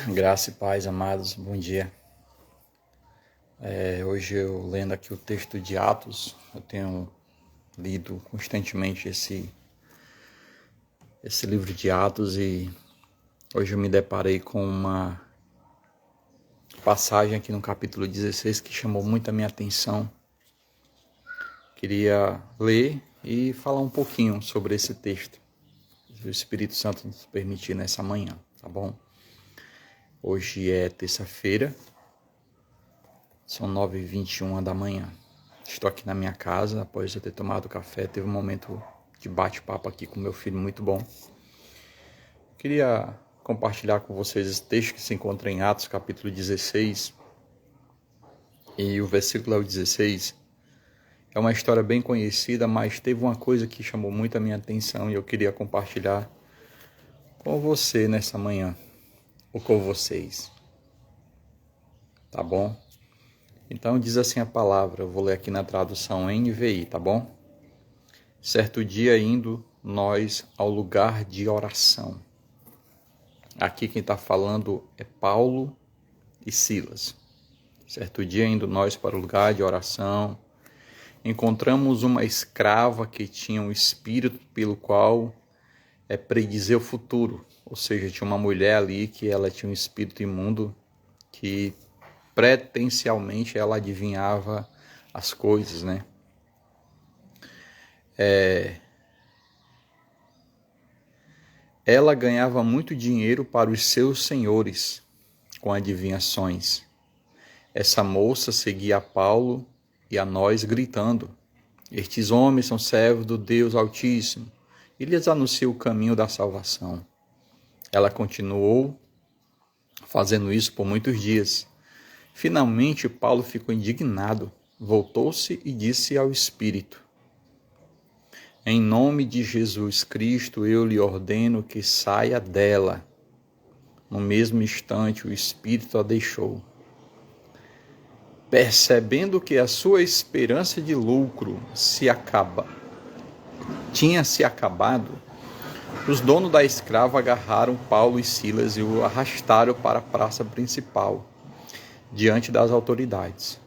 Graça e paz, amados, bom dia. Hoje eu lendo aqui o texto de Atos, eu tenho lido constantemente esse livro de Atos e hoje eu me deparei com uma passagem aqui no capítulo 16 que chamou muito a minha atenção. Queria ler e falar um pouquinho sobre esse texto, se o Espírito Santo nos permitir nessa manhã, tá bom? Hoje é terça-feira, são 9h21 da manhã. Estou aqui na minha casa, após eu ter tomado café, teve um momento de bate-papo aqui com meu filho muito bom. Queria compartilhar com vocês esse texto que se encontra em Atos, capítulo 16. E o versículo é o 16. É uma história bem conhecida, mas teve uma coisa que chamou muito a minha atenção e eu queria compartilhar com você nessa manhã, ou com vocês. Tá bom? Então diz assim a palavra, eu vou ler aqui na tradução NVI, tá bom? Certo dia indo nós ao lugar de oração. Aqui quem está falando é Paulo e Silas. Certo dia indo nós para o lugar de oração, encontramos uma escrava que tinha um espírito pelo qual predizer o futuro. Ou seja, tinha uma mulher ali que ela tinha um espírito imundo que pretensialmente ela adivinhava as coisas, né? Ela ganhava muito dinheiro para os seus senhores com adivinhações. Essa moça seguia a Paulo e a nós gritando: estes homens são servos do Deus Altíssimo e lhes anuncia o caminho da salvação. Ela continuou fazendo isso por muitos dias. Finalmente, Paulo ficou indignado, voltou-se e disse ao Espírito: em nome de Jesus Cristo, eu lhe ordeno que saia dela. No mesmo instante, o Espírito a deixou. Percebendo que a sua esperança de lucro tinha se acabado, os donos da escrava agarraram Paulo e Silas e o arrastaram para a praça principal, diante das autoridades,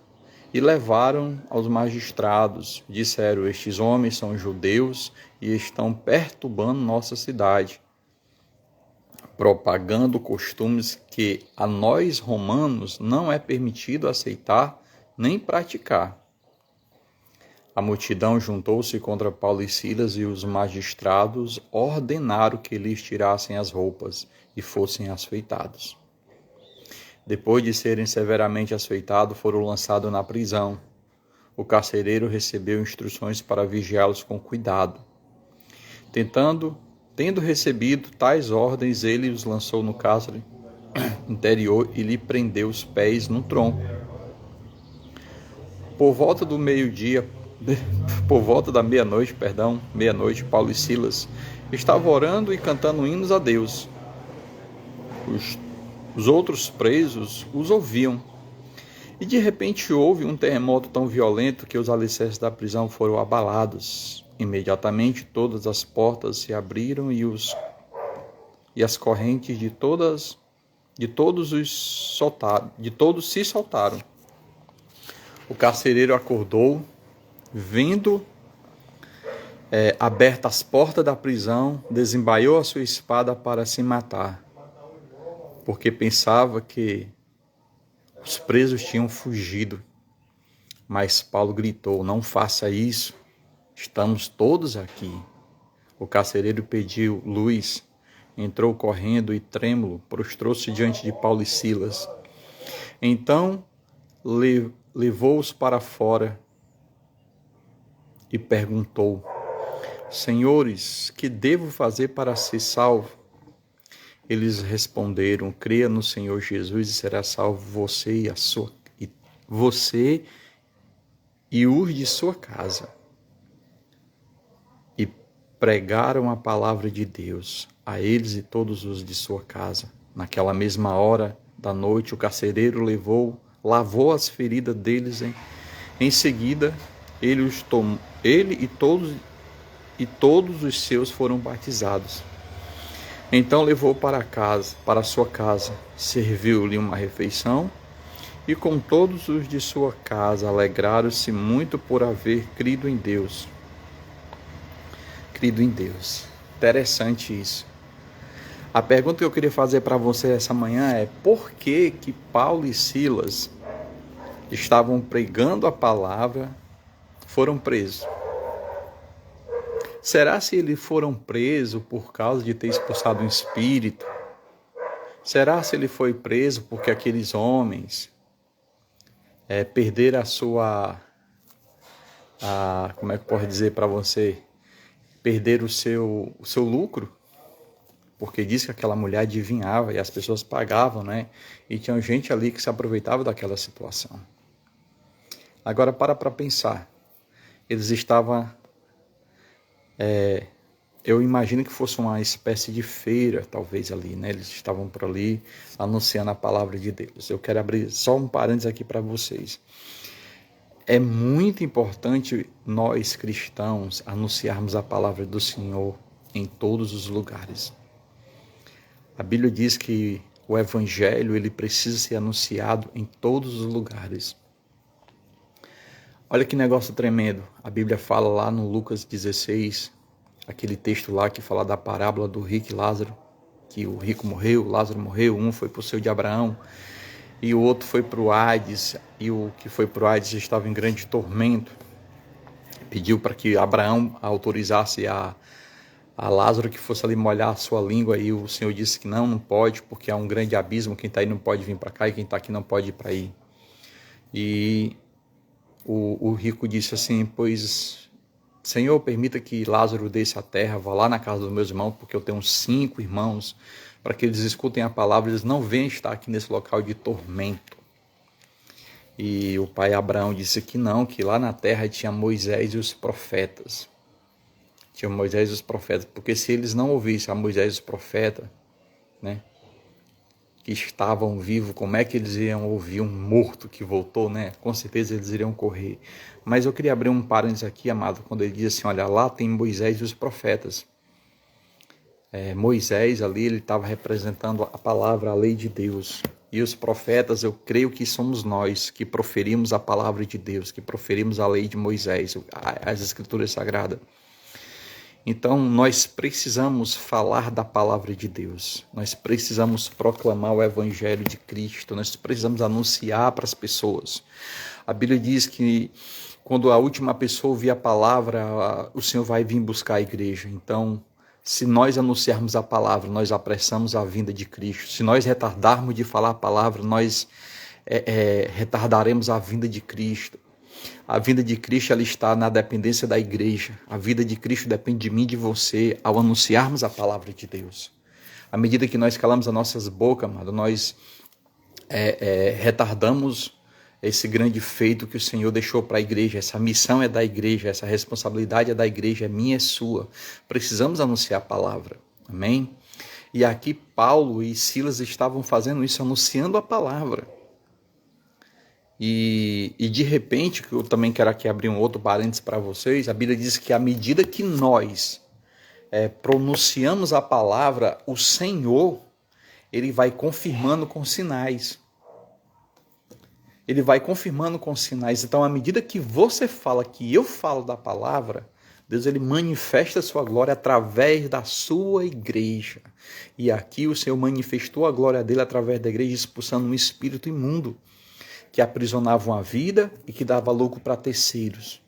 e levaram aos magistrados. Disseram: estes homens são judeus e estão perturbando nossa cidade, propagando costumes que a nós romanos não é permitido aceitar nem praticar. A multidão juntou-se contra Paulo e Silas e os magistrados ordenaram que lhes tirassem as roupas e fossem açoitados. Depois de serem severamente açoitados, foram lançados na prisão. O carcereiro recebeu instruções para vigiá-los com cuidado. Tendo recebido tais ordens, ele os lançou no cárcere interior e lhe prendeu os pés no tronco. Por volta da meia-noite, Paulo e Silas estavam orando e cantando hinos a Deus. Os outros presos os ouviam. E de repente houve um terremoto tão violento que os alicerces da prisão foram abalados. Imediatamente todas as portas se abriram e as correntes de todos se soltaram. O carcereiro acordou, vendo abertas as portas da prisão, desembaiou a sua espada para se matar, porque pensava que os presos tinham fugido. Mas Paulo gritou: não faça isso, estamos todos aqui. O carcereiro pediu luz, entrou correndo e trêmulo, prostrou-se diante de Paulo e Silas. Então levou-os para fora e perguntou: senhores, que devo fazer para ser salvo? Eles responderam: creia no Senhor Jesus e será salvo você e os de sua casa. E pregaram a palavra de Deus a eles e todos os de sua casa. Naquela mesma hora da noite, o carcereiro lavou as feridas deles. Em seguida, ele e todos os seus foram batizados. Então levou para sua casa, serviu-lhe uma refeição, e com todos os de sua casa alegraram-se muito por haver crido em Deus. Crido em Deus. Interessante isso. A pergunta que eu queria fazer para você essa manhã é: por que Paulo e Silas estavam pregando a palavra, foram presos? Será se eles foram presos por causa de ter expulsado um espírito? Será se ele foi preso porque aqueles homens perderam como é que eu posso dizer para você? Perderam o seu lucro? Porque diz que aquela mulher adivinhava e as pessoas pagavam, né? E tinha gente ali que se aproveitava daquela situação. Agora para pensar. Eles estavam... eu imagino que fosse uma espécie de feira, talvez ali, né? Eles estavam por ali anunciando a palavra de Deus. Eu quero abrir só um parênteses aqui para vocês. É muito importante nós cristãos anunciarmos a palavra do Senhor em todos os lugares. A Bíblia diz que o Evangelho ele precisa ser anunciado em todos os lugares. Olha que negócio tremendo. A Bíblia fala lá no Lucas 16, aquele texto lá que fala da parábola do rico e Lázaro, que o rico morreu, Lázaro morreu, um foi para o seio de Abraão, e o outro foi para o Hades, e o que foi para o Hades estava em grande tormento. Pediu para que Abraão autorizasse a Lázaro que fosse ali molhar a sua língua, e o Senhor disse que não pode, porque há um grande abismo, quem está aí não pode vir para cá, e quem está aqui não pode ir para aí. E o rico disse assim: pois, Senhor, permita que Lázaro desça à terra, vá lá na casa dos meus irmãos, porque eu tenho 5 irmãos, para que eles escutem a palavra, eles não venham estar aqui nesse local de tormento. E o pai Abraão disse que não, que lá na terra tinha Moisés e os profetas. Tinha Moisés e os profetas, porque se eles não ouvissem a Moisés e os profetas, né, que estavam vivos, como é que eles iriam ouvir um morto que voltou, né? Com certeza eles iriam correr. Mas eu queria abrir um parênteses aqui, amado, quando ele diz assim: olha, lá tem Moisés e os profetas. Moisés ali, ele estava representando a palavra, a lei de Deus. E os profetas, eu creio que somos nós que proferimos a palavra de Deus, que proferimos a lei de Moisés, as escrituras sagradas. Então, nós precisamos falar da palavra de Deus. Nós precisamos proclamar o Evangelho de Cristo. Nós precisamos anunciar para as pessoas. A Bíblia diz que quando a última pessoa ouvir a palavra, o Senhor vai vir buscar a igreja. Então, se nós anunciarmos a palavra, nós apressamos a vinda de Cristo. Se nós retardarmos de falar a palavra, nós retardaremos a vinda de Cristo. A vinda de Cristo ela está na dependência da igreja. A vida de Cristo depende de mim e de você ao anunciarmos a palavra de Deus. À medida que nós calamos as nossas bocas, amado, nós retardamos esse grande feito que o Senhor deixou para a igreja. Essa missão é da igreja, essa responsabilidade é da igreja, é minha, é sua. Precisamos anunciar a palavra. Amém? E aqui Paulo e Silas estavam fazendo isso, anunciando a palavra. E de repente, que eu também quero aqui abrir um outro parênteses para vocês, a Bíblia diz que à medida que nós pronunciamos a palavra, o Senhor, ele vai confirmando com sinais. Ele vai confirmando com sinais. Então, à medida que você fala, que eu falo da palavra, Deus ele manifesta a sua glória através da sua igreja. E aqui o Senhor manifestou a glória dele através da igreja, expulsando um espírito imundo que aprisionavam a vida e que dava lucro para terceiros.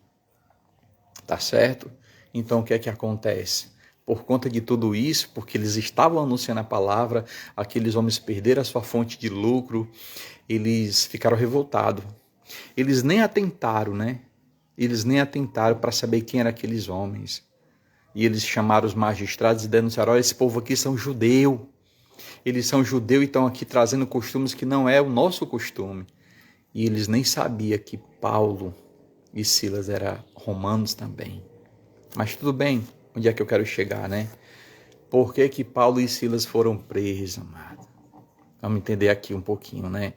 Tá certo? Então, o que é que acontece? Por conta de tudo isso, porque eles estavam anunciando a palavra, aqueles homens perderam a sua fonte de lucro, eles ficaram revoltados. Eles nem atentaram, né? Eles nem atentaram para saber quem eram aqueles homens. E eles chamaram os magistrados e denunciaram: olha, esse povo aqui são judeu. Eles são judeu e estão aqui trazendo costumes que não é o nosso costume. E eles nem sabiam que Paulo e Silas eram romanos também. Mas tudo bem, onde é que eu quero chegar, né? Por que Paulo e Silas foram presos, amado? Vamos entender aqui um pouquinho, né?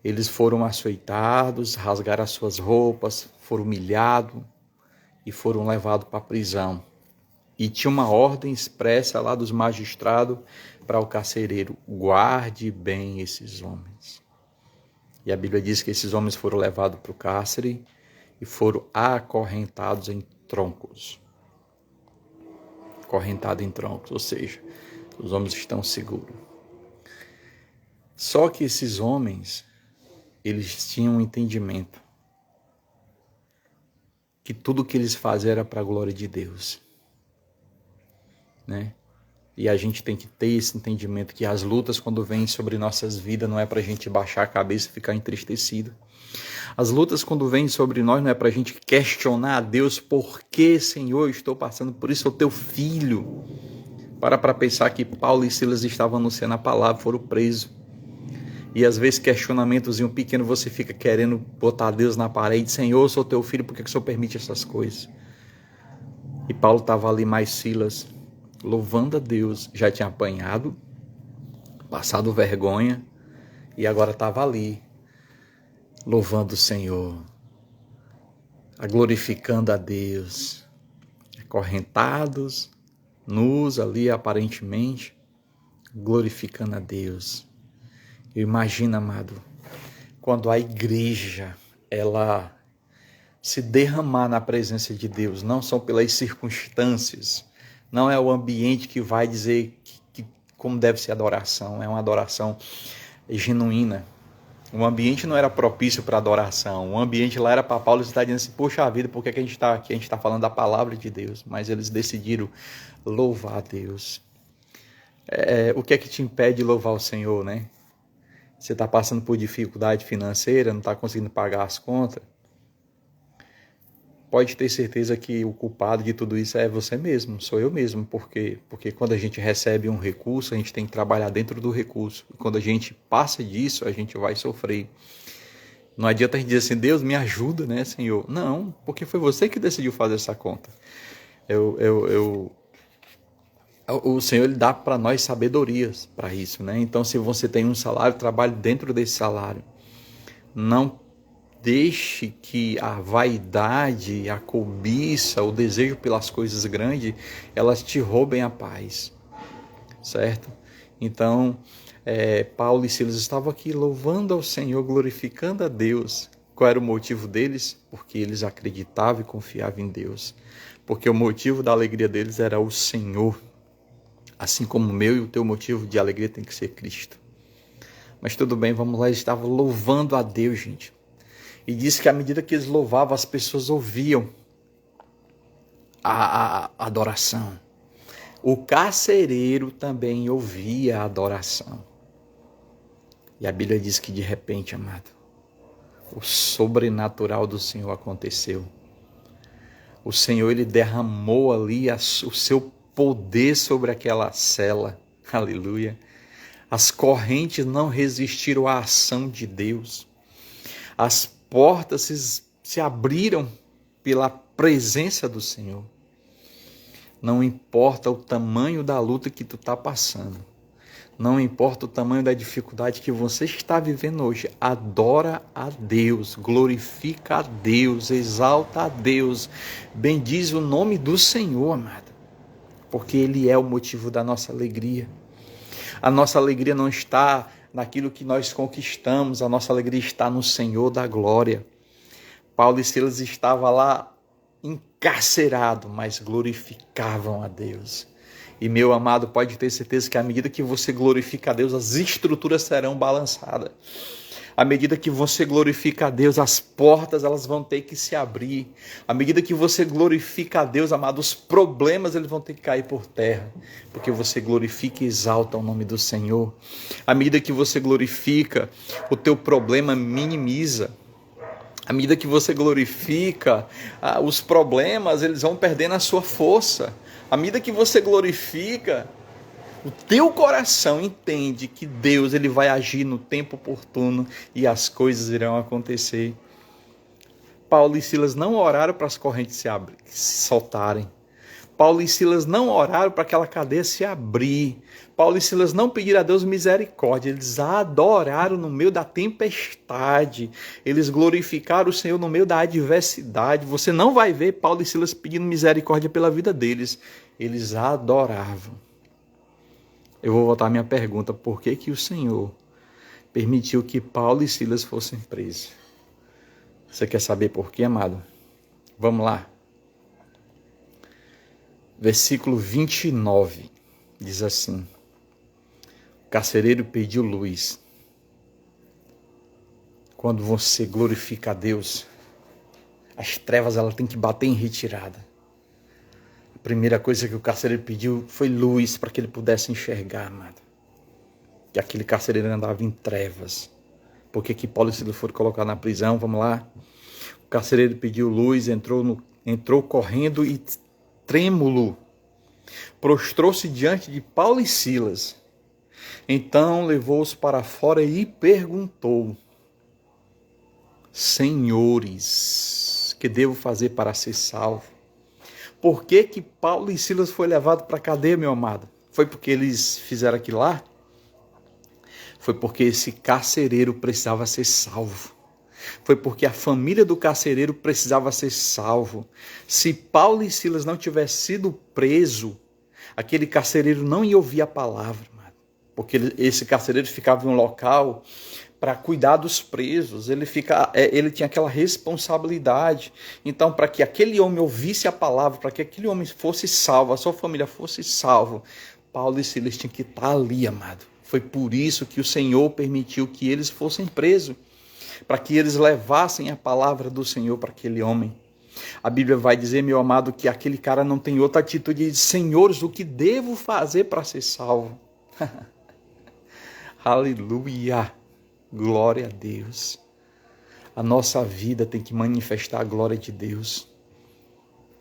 Eles foram açoitados, rasgaram as suas roupas, foram humilhados e foram levados para a prisão. E tinha uma ordem expressa lá dos magistrados para o carcereiro: guarde bem esses homens. E a Bíblia diz que esses homens foram levados para o cárcere e foram acorrentados em troncos. Acorrentados em troncos, ou seja, os homens estão seguros. Só que esses homens, eles tinham um entendimento que tudo o que eles faziam era para a glória de Deus, né? E a gente tem que ter esse entendimento que as lutas, quando vêm sobre nossas vidas, não é para a gente baixar a cabeça e ficar entristecido. As lutas, quando vêm sobre nós, não é para a gente questionar a Deus: por que, Senhor, eu estou passando por isso? Sou teu filho. Para pensar que Paulo e Silas estavam anunciando a palavra, foram presos. E às vezes questionamentos pequeno, você fica querendo botar Deus na parede: Senhor, eu sou teu filho, por que o Senhor permite essas coisas? E Paulo estava ali, mais Silas, louvando a Deus. Já tinha apanhado, passado vergonha, e agora estava ali, louvando o Senhor, glorificando a Deus, acorrentados, nus ali aparentemente, glorificando a Deus. Eu imagino, amado, quando a igreja, ela se derramar na presença de Deus, não são pelas circunstâncias, não é o ambiente que vai dizer como deve ser a adoração, é uma adoração genuína. O ambiente não era propício para adoração, o ambiente lá era para Paulo estar dizendo assim: poxa vida, por que a gente está aqui? A gente está falando da palavra de Deus, mas eles decidiram louvar a Deus. O que é que te impede de louvar o Senhor, né? Você está passando por dificuldade financeira, não está conseguindo pagar as contas? Pode ter certeza que o culpado de tudo isso é você mesmo, sou eu mesmo, porque quando a gente recebe um recurso, a gente tem que trabalhar dentro do recurso. E quando a gente passa disso, a gente vai sofrer. Não adianta a gente dizer assim: Deus, me ajuda, né, Senhor? Não, porque foi você que decidiu fazer essa conta. O Senhor, Ele dá para nós sabedorias para isso, né? Então, se você tem um salário, trabalhe dentro desse salário. Não deixe que a vaidade, a cobiça, o desejo pelas coisas grandes, elas te roubem a paz, certo? Então, Paulo e Silas estavam aqui louvando ao Senhor, glorificando a Deus. Qual era o motivo deles? Porque eles acreditavam e confiavam em Deus. Porque o motivo da alegria deles era o Senhor. Assim como o meu e o teu motivo de alegria tem que ser Cristo. Mas tudo bem, vamos lá, eles estavam louvando a Deus, gente. E diz que à medida que eles louvavam, as pessoas ouviam a adoração. O carcereiro também ouvia a adoração. E a Bíblia diz que de repente, amado, o sobrenatural do Senhor aconteceu. O Senhor, Ele derramou ali o seu poder sobre aquela cela. Aleluia. As correntes não resistiram à ação de Deus. As portas se abriram pela presença do Senhor. Não importa o tamanho da luta que tu está passando. Não importa o tamanho da dificuldade que você está vivendo hoje. Adora a Deus, glorifica a Deus, exalta a Deus. Bendiz o nome do Senhor, amado. Porque Ele é o motivo da nossa alegria. A nossa alegria não está naquilo que nós conquistamos, a nossa alegria está no Senhor da glória. Paulo e Silas estavam lá encarcerados, mas glorificavam a Deus. E meu amado, pode ter certeza que à medida que você glorifica a Deus, as estruturas serão balançadas. À medida que você glorifica a Deus, as portas elas vão ter que se abrir. À medida que você glorifica a Deus, amado, os problemas eles vão ter que cair por terra. Porque você glorifica e exalta o nome do Senhor. À medida que você glorifica, o teu problema minimiza. À medida que você glorifica, os problemas eles vão perdendo a sua força. À medida que você glorifica, o teu coração entende que Deus ele vai agir no tempo oportuno e as coisas irão acontecer. Paulo e Silas não oraram para as correntes se soltarem. Paulo e Silas não oraram para aquela cadeia se abrir. Paulo e Silas não pediram a Deus misericórdia. Eles adoraram no meio da tempestade. Eles glorificaram o Senhor no meio da adversidade. Você não vai ver Paulo e Silas pedindo misericórdia pela vida deles. Eles adoravam. Eu vou voltar à minha pergunta. Por que que o Senhor permitiu que Paulo e Silas fossem presos? Você quer saber por quê, amado? Vamos lá. Versículo 29 diz assim: o carcereiro pediu luz. Quando você glorifica a Deus, as trevas ela tem que bater em retirada. A primeira coisa que o carcereiro pediu foi luz para que ele pudesse enxergar, amado. Que aquele carcereiro andava em trevas. Por que Paulo e Silas foram colocados na prisão? Vamos lá. O carcereiro pediu luz, entrou correndo e trêmulo, prostrou-se diante de Paulo e Silas. Então levou-os para fora e perguntou: Senhores, que devo fazer para ser salvo? Por que Paulo e Silas foi levado para a cadeia, meu amado? Foi porque eles fizeram aquilo lá? Foi porque esse carcereiro precisava ser salvo. Foi porque a família do carcereiro precisava ser salvo. Se Paulo e Silas não tivessem sido presos, aquele carcereiro não ia ouvir a palavra, mano. Porque esse carcereiro ficava em um local para cuidar dos presos. Ele tinha aquela responsabilidade. Então, para que aquele homem ouvisse a palavra, para que aquele homem fosse salvo, a sua família fosse salvo, Paulo e Silas tinham que estar ali, amado. Foi por isso que o Senhor permitiu que eles fossem presos, para que eles levassem a palavra do Senhor para aquele homem. A Bíblia vai dizer, meu amado, que aquele cara não tem outra atitude de: Senhores, o que devo fazer para ser salvo? Aleluia! Glória a Deus! A nossa vida tem que manifestar a glória de Deus.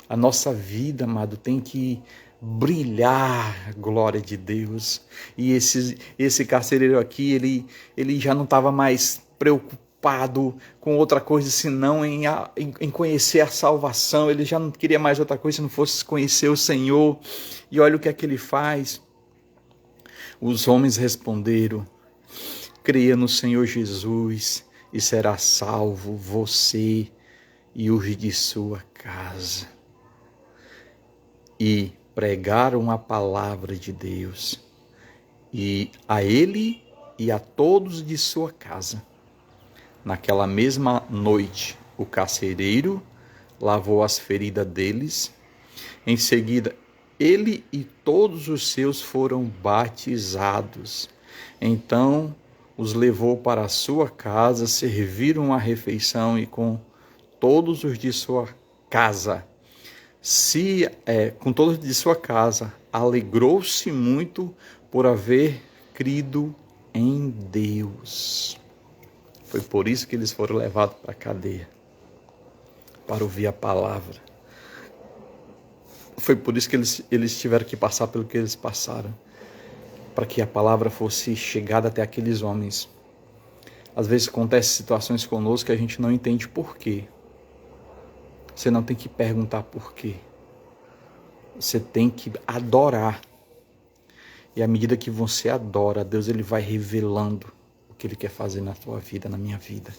A nossa vida, amado, tem que brilhar a glória de Deus. E esse carcereiro aqui, ele já não estava mais preocupado com outra coisa senão em conhecer a salvação. Ele já não queria mais outra coisa se não fosse conhecer o Senhor. E olha o que é que ele faz. Os homens responderam: creia no Senhor Jesus e será salvo você e os de sua casa. E pregaram a palavra de Deus, e a ele e a todos de sua casa. Naquela mesma noite, o carcereiro lavou as feridas deles. Em seguida, ele e todos os seus foram batizados. Então, os levou para a sua casa, serviram a refeição e com todos os de sua casa. Com todos de sua casa, alegrou-se muito por haver crido em Deus. Foi por isso que eles foram levados para a cadeia, para ouvir a palavra. Foi por isso que eles tiveram que passar pelo que eles passaram, para que a palavra fosse chegada até aqueles homens. Às vezes acontecem situações conosco que a gente não entende por quê. Você não tem que perguntar por quê. Você tem que adorar. E à medida que você adora, Deus ele vai revelando o que Ele quer fazer na tua vida, na minha vida.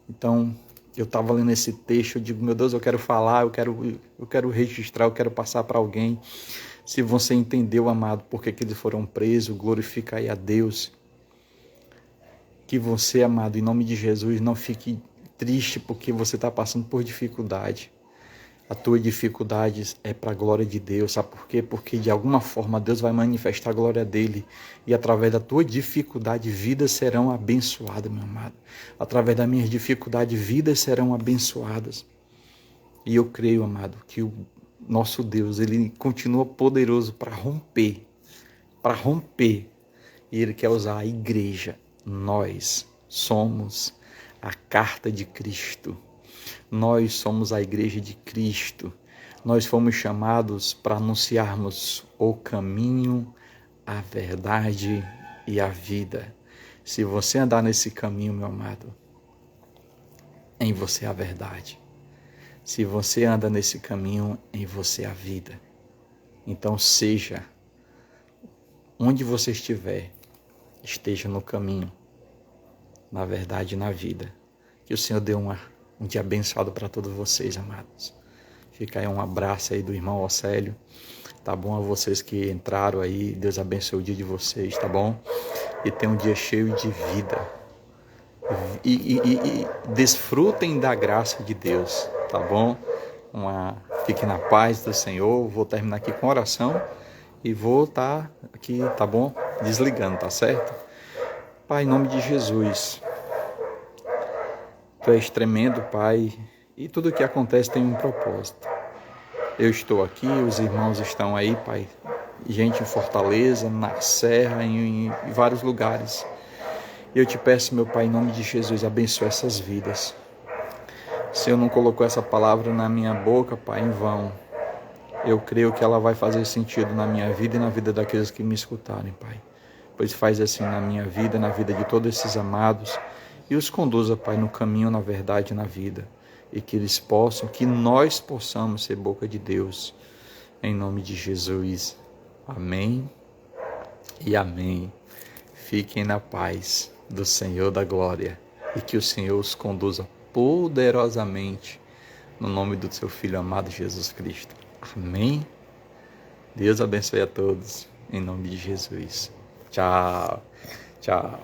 Então, eu estava lendo esse texto, eu digo, meu Deus, eu quero falar, eu quero registrar, eu quero passar para alguém. Se você entendeu, amado, por que eles foram presos, glorifica aí a Deus. Que você, amado, em nome de Jesus, não fique triste porque você está passando por dificuldade. A tua dificuldade é para a glória de Deus, sabe por quê? Porque de alguma forma Deus vai manifestar a glória dele e através da tua dificuldade vidas serão abençoadas, meu amado. Através da minha dificuldade vidas serão abençoadas. E eu creio, amado, que o nosso Deus, ele continua poderoso para romper. E ele quer usar a igreja. Nós somos a carta de Cristo. Nós somos a igreja de Cristo. Nós fomos chamados para anunciarmos o caminho, a verdade e a vida. Se você andar nesse caminho, meu amado, em você há verdade. Se você anda nesse caminho, em você há vida. Então seja, onde você estiver, esteja no caminho, na verdade, na vida. Que o Senhor dê um dia abençoado para todos vocês, amados. Fica aí um abraço aí do irmão Océlio, tá bom? A vocês que entraram aí, Deus abençoe o dia de vocês, tá bom? E tenha um dia cheio de vida. E desfrutem da graça de Deus, tá bom? Fiquem na paz do Senhor. Vou terminar aqui com oração e vou estar aqui, tá bom? Desligando, tá certo? Pai, em nome de Jesus, Tu és tremendo, Pai, e tudo que acontece tem um propósito. Eu estou aqui, os irmãos estão aí, Pai, gente em Fortaleza, na Serra, em vários lugares. E eu te peço, meu Pai, em nome de Jesus, abençoe essas vidas. O Senhor não colocou essa palavra na minha boca, Pai, em vão. Eu creio que ela vai fazer sentido na minha vida e na vida daqueles que me escutarem, Pai. Pois faz assim na minha vida, na vida de todos esses amados, e os conduza, Pai, no caminho, na verdade, na vida. E que eles possam, que nós possamos ser boca de Deus. Em nome de Jesus. Amém e amém. Fiquem na paz do Senhor da glória e que o Senhor os conduza poderosamente no nome do seu Filho amado Jesus Cristo. Amém. Deus abençoe a todos em nome de Jesus. Tchau. Tchau.